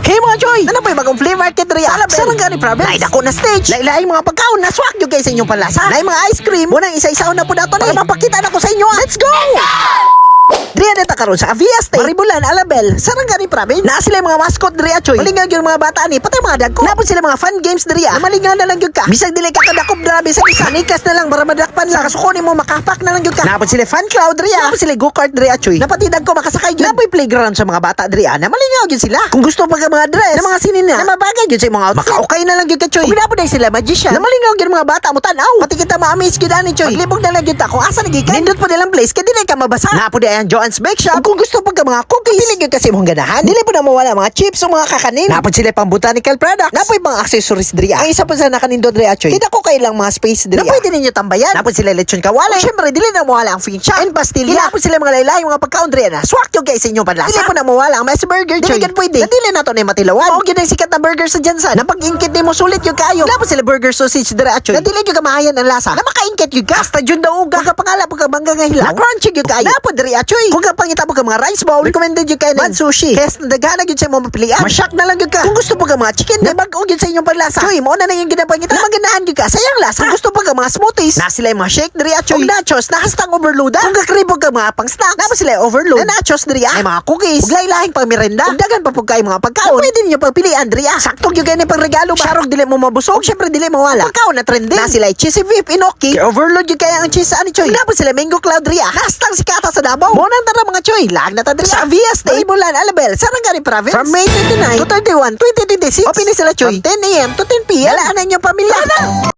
Hey mga choy, ano pa yung bagong flea market rin? Sarangani province. Lain ako na stage. Lain mga pagkaon na swak yung guys sa inyong panlasa. Lain mga ice cream. Munang isa-isaon na po nato ni. Para mapakita na ko sa inyo. Let's go! Dria deta karon sa Avia State, Maribulan, Alabel, Sarangani province. Na sila yung mga mascot dria choy. Malingaw yung mga bata ni, patay mga dagko. Napon sila mga fun games dria. Na malingaw na lang yung ka. Bisag dili ka kadakop grabe sa isa. Nikas na lang para madakpan lang. Kasukunin mo makapak na lang yung ka. Napon sila fun cloud dria. Napon sila go-kart dria choy. Napatidag ko makasakay yun. Napoy playground sa mga bata dria. Na malingaw yun sila. Kung gusto pag mga dress, na mga sinin na mabagay yun sa mga outfit. Maka-okay na lang yung ka choy. Kung napon sila magician. Na malingaw yun mga bata mo tanaw. Pati kita ma-amaze yun ani choy. Paglibog na lang yun ta kung asa nagikan. Nindot po nilang place kaya di ka mabasa. Napon yan Joan's Bake Shop. Kung gusto pag mga cookies, pilig kasi mong ganahan. Dili po na mawala mga chips o mga kakanin. Napon sila pang botanical products. Napoy mga accessories dria. Ang isa po sa nakanindo dria choy. Kita ko kayo lang mga space dria. Na pwede ninyo tambayan. Napon sila lechon kawali. Syempre dili na mawala ang fincha and pastilya. Napon sila mga laylay mga pagkaon dria na. Swak yung guys sa inyong panlasa. Dili po na mawala ang mas burger choy. Dili pwede. Dili na to na matilawan. O yun ang sikat na burger sa Jansan. Na pag-ingkit ni mo sulit yung kayo. Napon sila burger sausage dria choy. Na dili yung kamahayan ang lasa. Na makaingkit yung ka. Hasta yun daw uga. Kapangala pag bangga nga hilang. Na crunchy yung kayo. Napon dria choy. Kung kapangita mo ka mga rice bowl, recommended yung kayo ng sushi. Kaya nagana yun sa mga mapilian. Masyak na lang yun ka. Kung gusto pa ka mga chicken, na bag-o yun sa inyong panlasa. Choy, mo na yung ginapangita. Na maganahan yun ka. Sayang lasa. Kung gusto pa ka mga smoothies, na sila yung mga shake dria choy. Kung nachos, na hastang overload. Kung kakribog ka mga pang snacks, na sila yung overload. Na nachos dria, ay mga cookies. Kung laylahing pang merenda. Kung dagan pa po kayo mga pagkaon, pwede ninyo pagpilian dria. Saktong yung kayo pang regalo ba? Sharog dili mo mabusog. Syempre dili mo wala. Pagkaon na trending. Na sila yung cheesy beef inoki. Kaya overload yung kaya ang cheese ani choy. Napon sila mango cloud dria. Hastang sikata sa Davao. Monang tara mga choy. Lag na ta dria. Sa Avia State, Maribulan, Alabel, Sarangani province. From May 29 to 31, 2026. Open na sila choy. From 10 a.m. to 10 p.m. Yalaan na inyong pamilya.